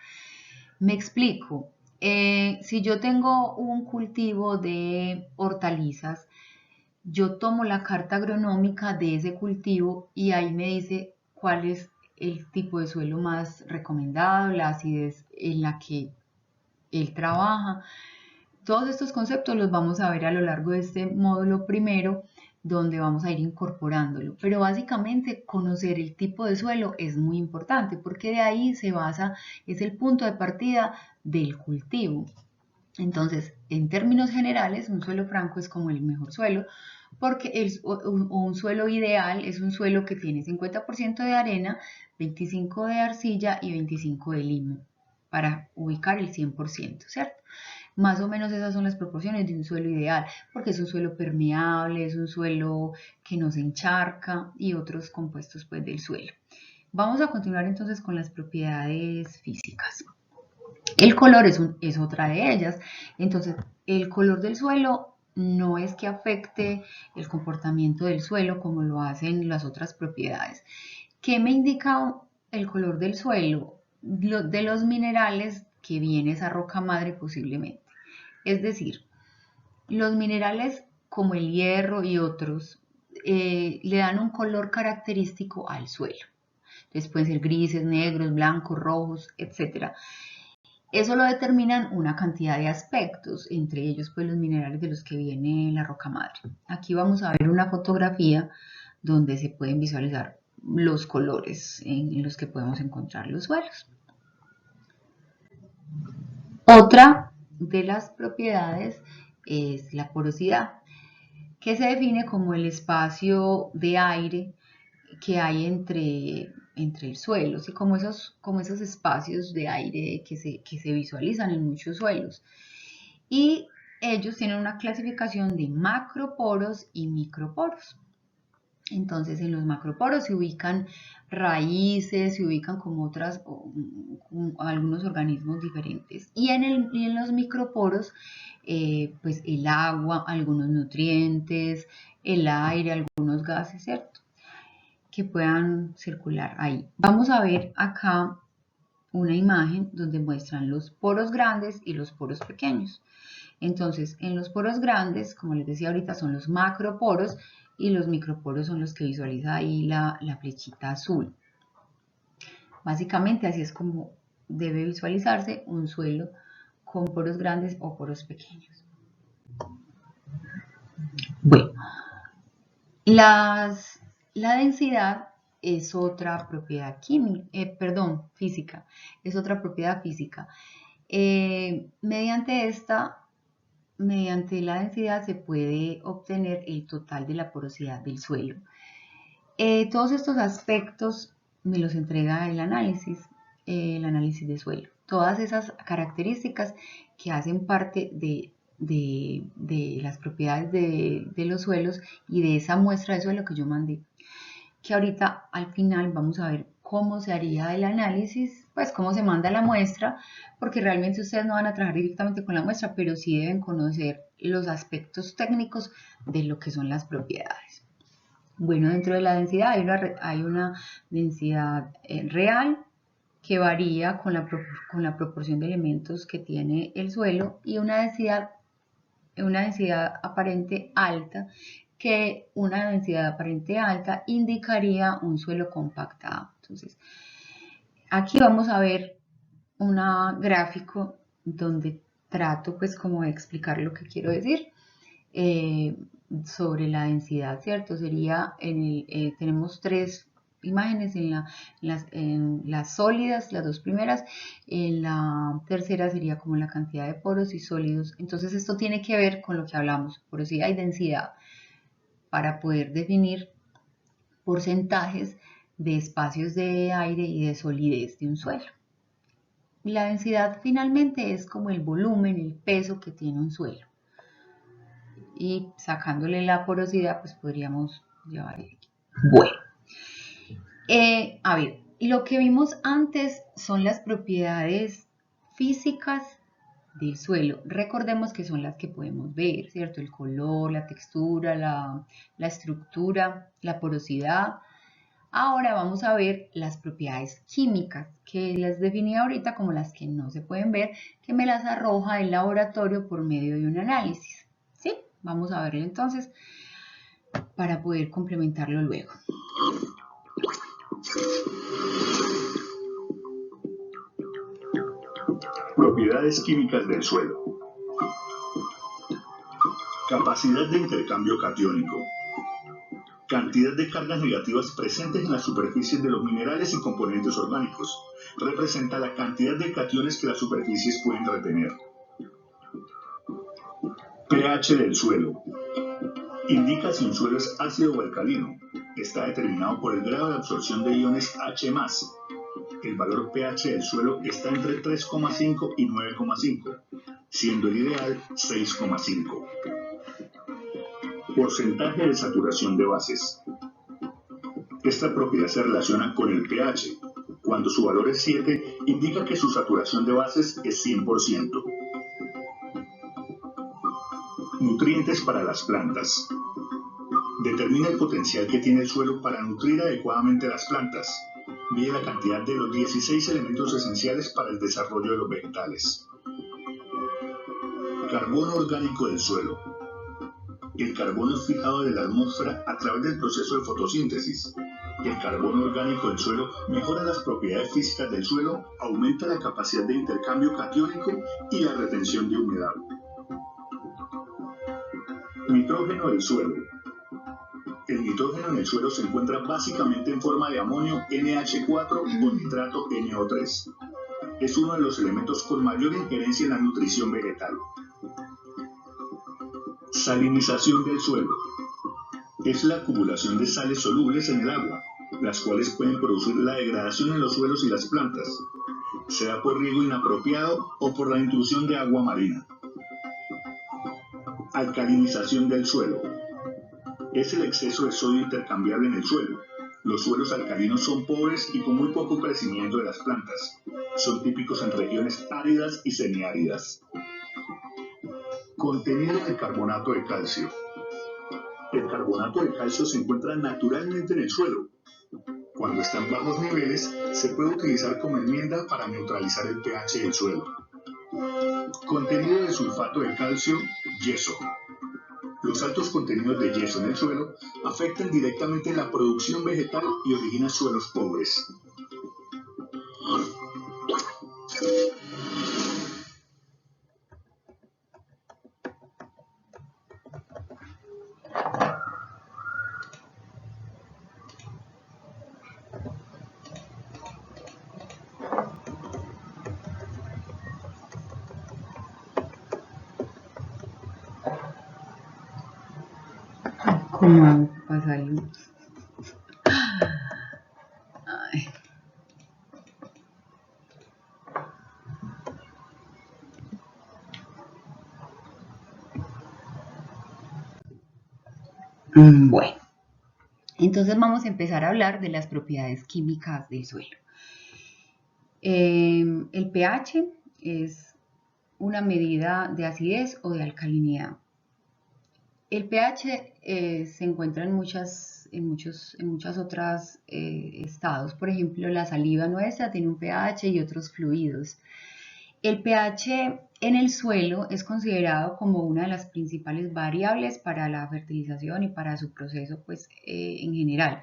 Me explico. Si yo tengo un cultivo de hortalizas, yo tomo la carta agronómica de ese cultivo y ahí me dice cuál es el tipo de suelo más recomendado, la acidez en la que él trabaja. Todos estos conceptos los vamos a ver a lo largo de este módulo primero, donde vamos a ir incorporándolo. Pero básicamente conocer el tipo de suelo es muy importante porque de ahí se basa, es el punto de partida del cultivo. Entonces, en términos generales, un suelo franco es como el mejor suelo, porque un suelo ideal es un suelo que tiene 50% de arena, 25% de arcilla y 25% de limo, para ubicar el 100%, ¿cierto? Más o menos esas son las proporciones de un suelo ideal, porque es un suelo permeable, es un suelo que no se encharca y otros compuestos pues, del suelo. Vamos a continuar entonces con las propiedades físicas. El color es otra de ellas. Entonces, el color del suelo no es que afecte el comportamiento del suelo como lo hacen las otras propiedades. ¿Qué me indica el color del suelo? De los minerales que viene esa roca madre posiblemente. Es decir, los minerales como el hierro y otros le dan un color característico al suelo. Entonces pueden ser grises, negros, blancos, rojos, etc. Eso lo determinan una cantidad de aspectos, entre ellos pues los minerales de los que viene la roca madre. Aquí vamos a ver una fotografía donde se pueden visualizar los colores en los que podemos encontrar los suelos. Otra de las propiedades es la porosidad, que se define como el espacio de aire que hay entre el suelo, ¿sí? como esos espacios de aire que se visualizan en muchos suelos. Y ellos tienen una clasificación de macroporos y microporos. Entonces en los macroporos se ubican raíces, se ubican como algunos organismos diferentes. Y en los microporos, pues el agua, algunos nutrientes, el aire, algunos gases, ¿cierto? Que puedan circular ahí. Vamos a ver acá una imagen donde muestran los poros grandes y los poros pequeños. Entonces, en los poros grandes, como les decía ahorita, son los macroporos y los microporos son los que visualiza ahí la flechita azul. Básicamente así es como debe visualizarse un suelo con poros grandes o poros pequeños. Bueno, la densidad es otra propiedad física, es otra propiedad física. Mediante la densidad se puede obtener el total de la porosidad del suelo. Todos estos aspectos me los entrega el análisis de suelo. Todas esas características que hacen parte de las propiedades de los suelos y de esa muestra de suelo que yo mandé. Que ahorita al final vamos a ver cómo se haría el análisis, pues cómo se manda la muestra, porque realmente ustedes no van a trabajar directamente con la muestra, pero sí deben conocer los aspectos técnicos de lo que son las propiedades. Bueno, dentro de la densidad hay una densidad real que varía con la proporción de elementos que tiene el suelo y una densidad aparente alta, que una densidad aparente alta indicaría un suelo compactado. Entonces, aquí vamos a ver un gráfico donde trato pues como de explicar lo que quiero decir sobre la densidad, ¿cierto? Sería, tenemos tres imágenes en las sólidas, las dos primeras, en la tercera sería como la cantidad de poros y sólidos. Entonces esto tiene que ver con lo que hablamos, porosidad y densidad, para poder definir porcentajes de espacios de aire y de solidez de un suelo. La densidad finalmente es como el volumen, el peso que tiene un suelo. Y sacándole la porosidad, pues podríamos llevar aquí. Bueno, a ver, lo que vimos antes son las propiedades físicas del suelo. Recordemos que son las que podemos ver, ¿cierto? El color, la textura, la estructura, la porosidad. Ahora vamos a ver las propiedades químicas, que las definí ahorita como las que no se pueden ver, que me las arroja el laboratorio por medio de un análisis. ¿Sí? Vamos a verlo entonces para poder complementarlo luego. Propiedades químicas del suelo. Capacidad de intercambio catiónico. Cantidad de cargas negativas presentes en las superficies de los minerales y componentes orgánicos. Representa la cantidad de cationes que las superficies pueden retener. pH del suelo. Indica si un suelo es ácido o alcalino. Está determinado por el grado de absorción de iones H+. El valor pH del suelo está entre 3,5 y 9,5, siendo el ideal 6,5. Porcentaje de saturación de bases. Esta propiedad se relaciona con el pH. Cuando su valor es 7, indica que su saturación de bases es 100%. Nutrientes para las plantas. Determina el potencial que tiene el suelo para nutrir adecuadamente las plantas. Mide la cantidad de los 16 elementos esenciales para el desarrollo de los vegetales. Carbono orgánico del suelo. El carbono es fijado de la atmósfera a través del proceso de fotosíntesis. El carbono orgánico del suelo mejora las propiedades físicas del suelo, aumenta la capacidad de intercambio catiónico y la retención de humedad. Nitrógeno del suelo. El nitrógeno en el suelo se encuentra básicamente en forma de amonio NH4 o nitrato NO3. Es uno de los elementos con mayor injerencia en la nutrición vegetal. Salinización del suelo. Es la acumulación de sales solubles en el agua, las cuales pueden producir la degradación en los suelos y las plantas, sea por riego inapropiado o por la intrusión de agua marina. Alcalinización del suelo. Es el exceso de sodio intercambiable en el suelo. Los suelos alcalinos son pobres y con muy poco crecimiento de las plantas. Son típicos en regiones áridas y semiáridas. Contenido de carbonato de calcio. El carbonato de calcio se encuentra naturalmente en el suelo. Cuando está en bajos niveles, se puede utilizar como enmienda para neutralizar el pH del suelo. Contenido de sulfato de calcio, yeso. Los altos contenidos de yeso en el suelo afectan directamente la producción vegetal y originan suelos pobres. ¿Cómo hago para salir? Ay. Bueno, entonces vamos a empezar a hablar de las propiedades químicas del suelo. El pH es una medida de acidez o de alcalinidad. El pH se encuentra en muchos otros estados. Por ejemplo, la saliva nuestra tiene un pH y otros fluidos. El pH en el suelo es considerado como una de las principales variables para la fertilización y para su proceso pues, en general,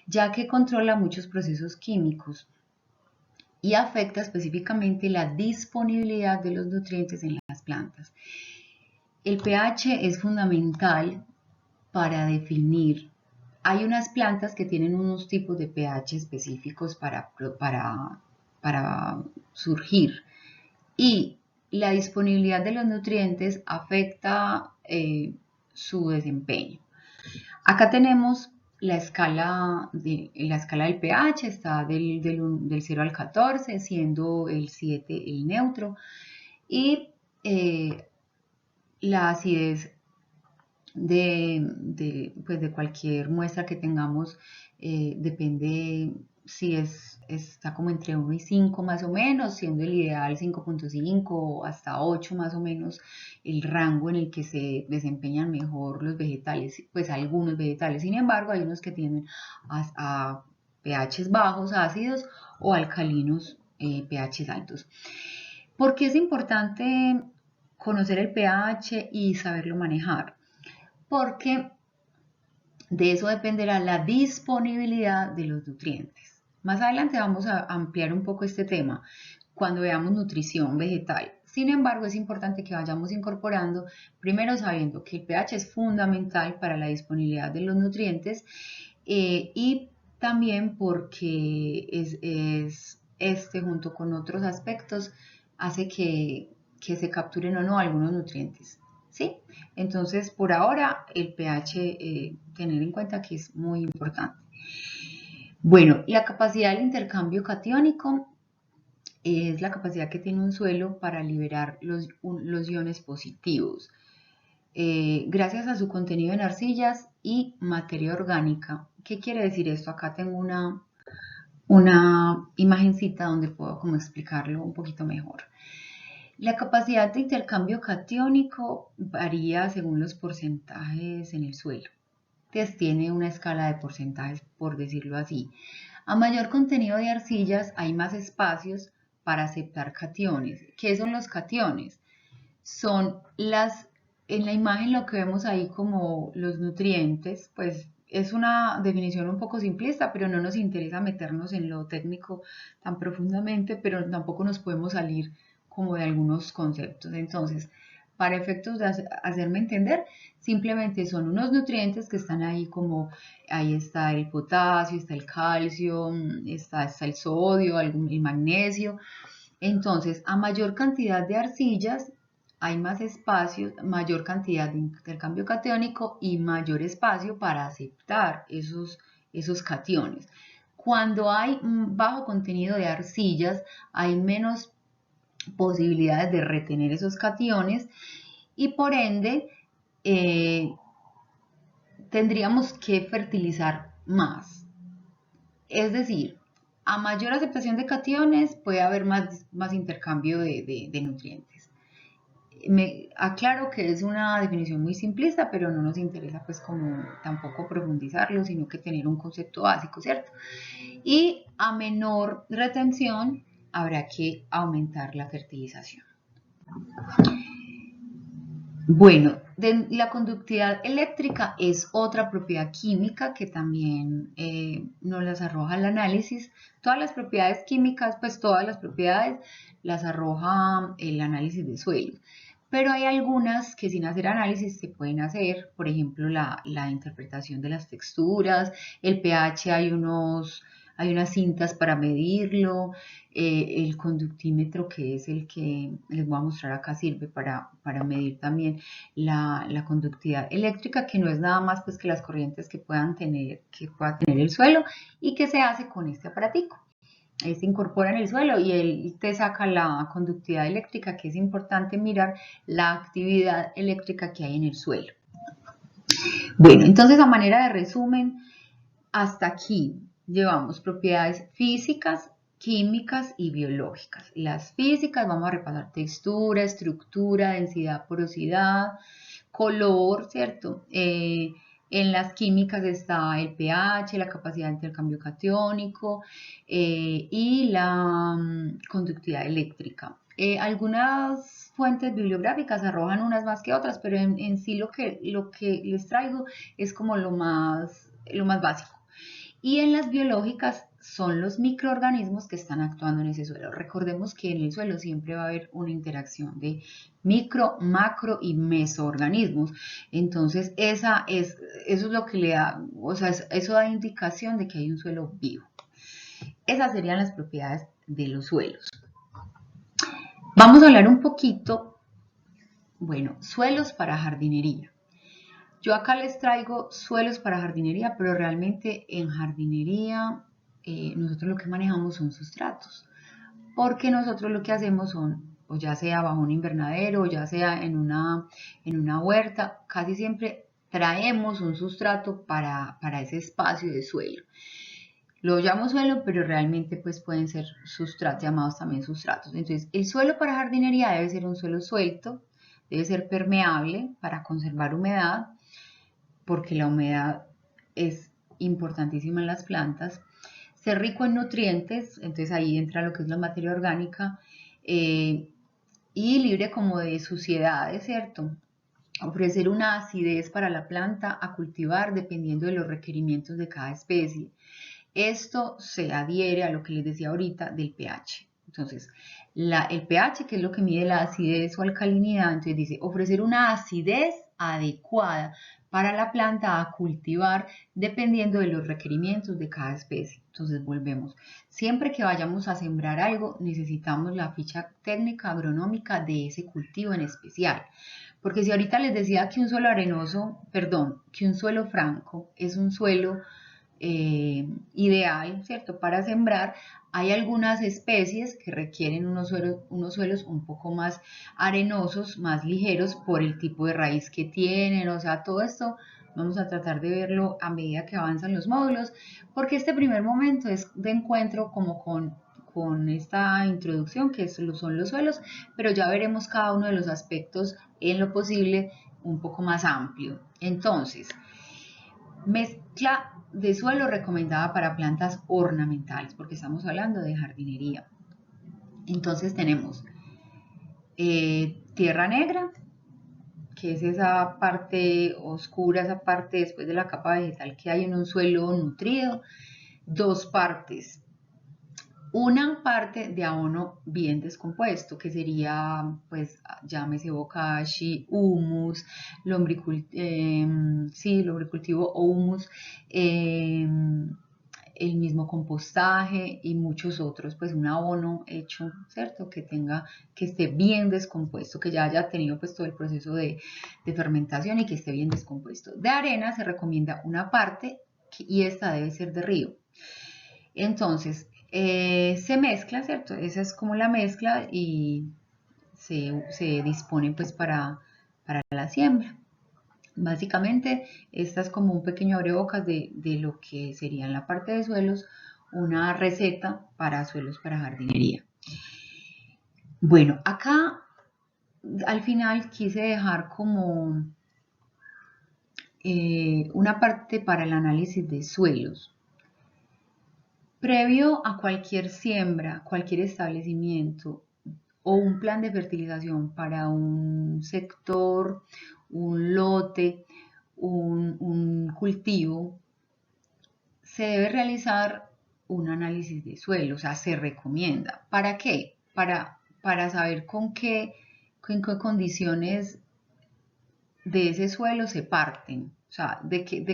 ya que controla muchos procesos químicos y afecta específicamente la disponibilidad de los nutrientes en las plantas. El pH es fundamental para definir. Hay unas plantas que tienen unos tipos de pH específicos para surgir y la disponibilidad de los nutrientes afecta su desempeño. Acá tenemos la escala del pH, está del 0 al 14, siendo el 7 el neutro, y la acidez de cualquier muestra que tengamos depende si está como entre 1 y 5 más o menos, siendo el ideal 5.5 hasta 8 más o menos el rango en el que se desempeñan mejor los vegetales, pues algunos vegetales. Sin embargo, hay unos que tienden a pHs bajos, ácidos, o alcalinos, pHs altos. ¿Por qué es importante conocer el pH y saberlo manejar? Porque de eso dependerá la disponibilidad de los nutrientes. Más adelante vamos a ampliar un poco este tema cuando veamos nutrición vegetal. Sin embargo, es importante que vayamos incorporando, primero sabiendo que el pH es fundamental para la disponibilidad de los nutrientes y también porque este junto con otros aspectos hace que se capturen o no algunos nutrientes. ¿Sí? Entonces, por ahora, el pH, tener en cuenta que es muy importante. Bueno, la capacidad del intercambio catiónico es la capacidad que tiene un suelo para liberar los iones positivos. Gracias a su contenido en arcillas y materia orgánica. ¿Qué quiere decir esto? Acá tengo una imagencita donde puedo como explicarlo un poquito mejor. La capacidad de intercambio catiónico varía según los porcentajes en el suelo. Entonces tiene una escala de porcentajes, por decirlo así. A mayor contenido de arcillas hay más espacios para aceptar cationes. ¿Qué son los cationes? Son en la imagen lo que vemos ahí como los nutrientes, pues es una definición un poco simplista, pero no nos interesa meternos en lo técnico tan profundamente, pero tampoco nos podemos salir como de algunos conceptos. Entonces, para efectos de hacerme entender, simplemente son unos nutrientes que están ahí como, ahí está el potasio, está el calcio, está el sodio, el magnesio. Entonces, a mayor cantidad de arcillas, hay más espacio, mayor cantidad de intercambio catiónico y mayor espacio para aceptar esos cationes. Cuando hay bajo contenido de arcillas, hay menos posibilidades de retener esos cationes y por ende tendríamos que fertilizar más. Es decir, a mayor aceptación de cationes puede haber más intercambio de nutrientes. Me aclaro que es una definición muy simplista, pero no nos interesa pues como tampoco profundizarlo, sino que tener un concepto básico, ¿cierto? Y a menor retención habrá que aumentar la fertilización. Bueno, la conductividad eléctrica es otra propiedad química que también nos las arroja el análisis. Todas las propiedades químicas, pues todas las propiedades las arroja el análisis de suelo. Pero hay algunas que sin hacer análisis se pueden hacer, por ejemplo, la interpretación de las texturas, el pH, hay unas cintas para medirlo, el conductímetro, que es el que les voy a mostrar acá, sirve para medir también la conductividad eléctrica, que no es nada más pues que las corrientes que pueda tener el suelo y que se hace con este aparatico. Se incorpora en el suelo y él te saca la conductividad eléctrica, que es importante mirar la actividad eléctrica que hay en el suelo. Bueno, entonces a manera de resumen, hasta aquí llevamos propiedades físicas, químicas y biológicas. Las físicas vamos a repasar textura, estructura, densidad, porosidad, color, ¿cierto? En las químicas está el pH, la capacidad de intercambio catiónico y la conductividad eléctrica. Algunas fuentes bibliográficas arrojan unas más que otras, pero en sí lo que les traigo es como lo más básico. Y en las biológicas son los microorganismos que están actuando en ese suelo. Recordemos que en el suelo siempre va a haber una interacción de micro, macro y mesoorganismos. Entonces, eso es lo que le da, o sea, eso da indicación de que hay un suelo vivo. Esas serían las propiedades de los suelos. Vamos a hablar un poquito, bueno, suelos para jardinería. Yo acá les traigo suelos para jardinería, pero realmente en jardinería nosotros lo que manejamos son sustratos, porque nosotros lo que hacemos son, o ya sea bajo un invernadero, o ya sea en una huerta, casi siempre traemos un sustrato para ese espacio de suelo. Lo llamo suelo, pero realmente pues pueden ser sustratos, llamados también sustratos. Entonces, el suelo para jardinería debe ser un suelo suelto, debe ser permeable para conservar humedad, porque la humedad es importantísima en las plantas, ser rico en nutrientes, entonces ahí entra lo que es la materia orgánica, y libre como de suciedades, ¿cierto? Ofrecer una acidez para la planta a cultivar dependiendo de los requerimientos de cada especie. Esto se adhiere a lo que les decía ahorita del pH. Entonces, el pH, que es lo que mide la acidez o alcalinidad, entonces dice ofrecer una acidez adecuada para la planta a cultivar dependiendo de los requerimientos de cada especie. Entonces volvemos. Siempre que vayamos a sembrar algo, necesitamos la ficha técnica agronómica de ese cultivo en especial. Porque si ahorita les decía que un suelo que un suelo franco es un suelo ideal, ¿cierto? Para sembrar, hay algunas especies que requieren unos suelos un poco más arenosos, más ligeros por el tipo de raíz que tienen, o sea, todo esto vamos a tratar de verlo a medida que avanzan los módulos, porque este primer momento es de encuentro como con con esta introducción que son los suelos, pero ya veremos cada uno de los aspectos en lo posible un poco más amplio. Entonces, mezcla de suelo recomendada para plantas ornamentales, porque estamos hablando de jardinería. Entonces tenemos tierra negra, que es esa parte oscura, esa parte después de la capa vegetal que hay en un suelo nutrido. Dos partes. Una parte de abono bien descompuesto, que sería, pues, llámese bokashi, humus, lombricultivo o humus, el mismo compostaje y muchos otros, pues un abono hecho, ¿cierto? Que esté bien descompuesto, que ya haya tenido pues todo el proceso de fermentación y que esté bien descompuesto. De arena se recomienda una parte y esta debe ser de río. Entonces, se mezcla, ¿cierto? Esa es como la mezcla y se dispone pues para la siembra. Básicamente, esta es como un pequeño abrebocas de lo que sería en la parte de suelos una receta para suelos para jardinería. Bueno, acá al final quise dejar como una parte para el análisis de suelos. Previo a cualquier siembra, cualquier establecimiento o un plan de fertilización para un sector, un lote, un cultivo, se debe realizar un análisis de suelo, o sea, se recomienda. ¿Para qué? Para saber con qué condiciones de ese suelo se parten, o sea,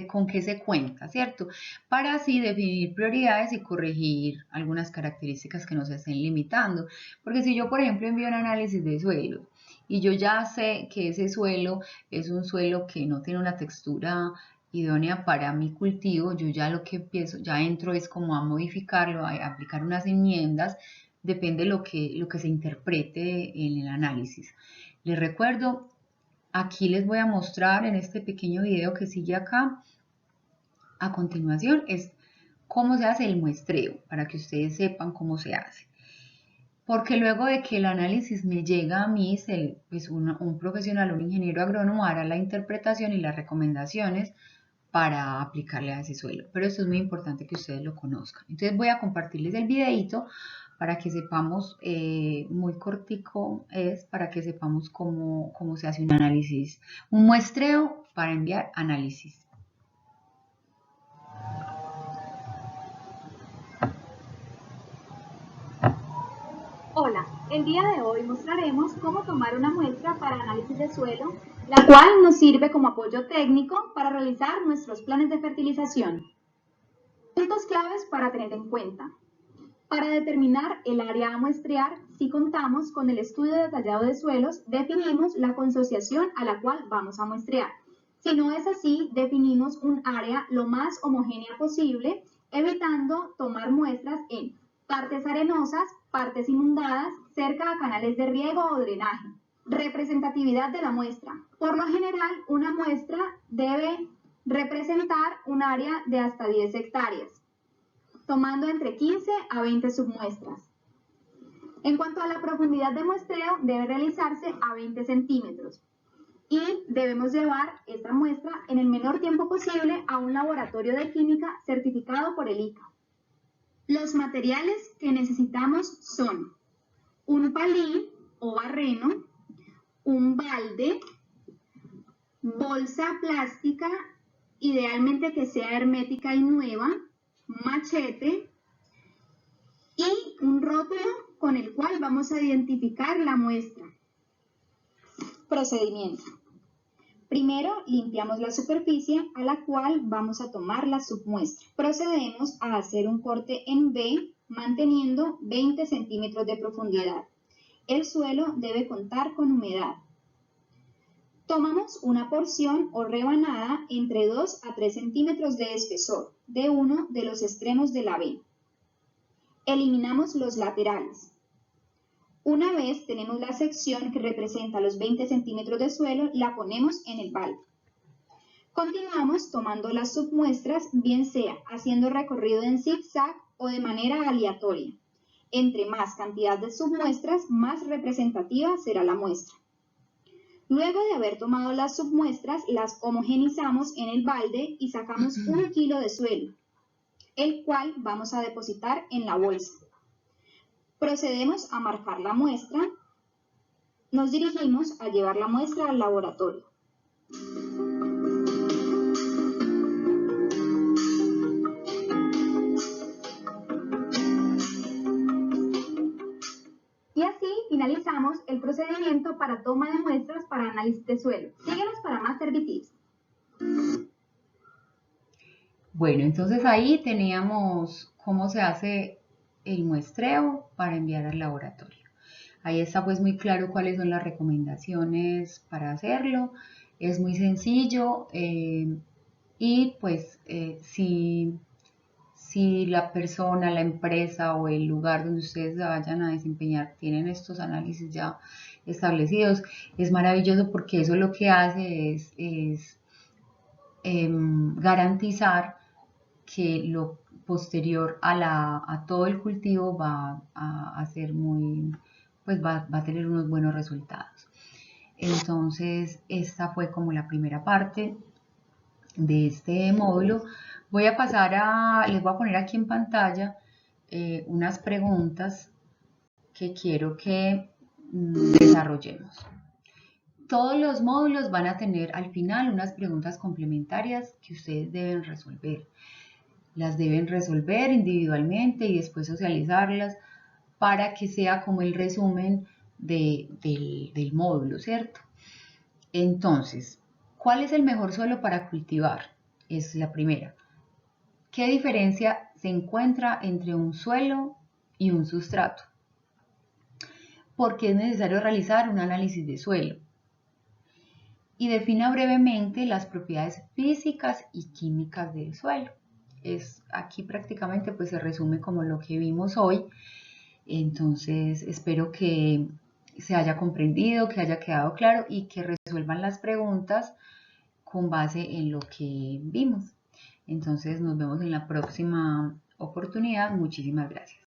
con qué se cuenta, ¿cierto? Para así definir prioridades y corregir algunas características que nos estén limitando. Porque si yo, por ejemplo, envío un análisis de suelo y yo ya sé que ese suelo es un suelo que no tiene una textura idónea para mi cultivo, yo ya lo que empiezo, ya entro es como a modificarlo, a aplicar unas enmiendas, depende de lo que se interprete en el análisis. Les recuerdo, aquí les voy a mostrar en este pequeño video que sigue acá, a continuación, es cómo se hace el muestreo, para que ustedes sepan cómo se hace. Porque luego de que el análisis me llega a mí, pues un profesional, un ingeniero agrónomo hará la interpretación y las recomendaciones para aplicarle a ese suelo. Pero esto es muy importante que ustedes lo conozcan. Entonces voy a compartirles el videito para que sepamos, muy cortico es, para que sepamos cómo se hace un análisis, un muestreo para enviar análisis. Hola, el día de hoy mostraremos cómo tomar una muestra para análisis de suelo, la cual nos sirve como apoyo técnico para realizar nuestros planes de fertilización. Puntos claves para tener en cuenta. Para determinar el área a muestrear, si contamos con el estudio detallado de suelos, definimos la consociación a la cual vamos a muestrear. Si no es así, definimos un área lo más homogénea posible, evitando tomar muestras en partes arenosas, partes inundadas, cerca a canales de riego o drenaje. Representatividad de la muestra. Por lo general, una muestra debe representar un área de hasta 10 hectáreas, tomando entre 15 a 20 submuestras. En cuanto a la profundidad de muestreo, debe realizarse a 20 centímetros y debemos llevar esta muestra en el menor tiempo posible a un laboratorio de química certificado por el ICA. Los materiales que necesitamos son un palí o barreno, un balde, bolsa plástica, idealmente que sea hermética y nueva, machete y un rótulo con el cual vamos a identificar la muestra. Procedimiento. Primero, limpiamos la superficie a la cual vamos a tomar la submuestra. Procedemos a hacer un corte en V, manteniendo 20 centímetros de profundidad. El suelo debe contar con humedad. Tomamos una porción o rebanada entre 2 a 3 centímetros de espesor de uno de los extremos de la V. Eliminamos los laterales. Una vez tenemos la sección que representa los 20 centímetros de suelo, la ponemos en el balde. Continuamos tomando las submuestras, bien sea haciendo recorrido en zigzag o de manera aleatoria. Entre más cantidad de submuestras, más representativa será la muestra. Luego de haber tomado las submuestras, las homogenizamos en el balde y sacamos 1 kilo de suelo, el cual vamos a depositar en la bolsa. Procedemos a marcar la muestra. Nos dirigimos a llevar la muestra al laboratorio. Y así finalizamos el procedimiento para toma de muestras para análisis de suelo. Síguenos para más Servitips. Bueno, entonces ahí teníamos cómo se hace el muestreo para enviar al laboratorio. Ahí está pues muy claro cuáles son las recomendaciones para hacerlo. Es muy sencillo y pues si la persona, la empresa o el lugar donde ustedes se vayan a desempeñar tienen estos análisis ya establecidos, es maravilloso porque eso lo que hace es garantizar que lo posterior a todo el cultivo va a ser pues va a tener unos buenos resultados. Entonces, esta fue como la primera parte de este módulo. Les voy a poner aquí en pantalla unas preguntas que quiero que desarrollemos. Todos los módulos van a tener al final unas preguntas complementarias que ustedes deben resolver. Las deben resolver individualmente y después socializarlas para que sea como el resumen del módulo, ¿cierto? Entonces, ¿cuál es el mejor suelo para cultivar? Es la primera. ¿Qué diferencia se encuentra entre un suelo y un sustrato? ¿Por qué es necesario realizar un análisis de suelo? Y defina brevemente las propiedades físicas y químicas del suelo. Aquí prácticamente pues se resume como lo que vimos hoy. Entonces espero que se haya comprendido, que haya quedado claro y que resuelvan las preguntas con base en lo que vimos. Entonces nos vemos en la próxima oportunidad. Muchísimas gracias.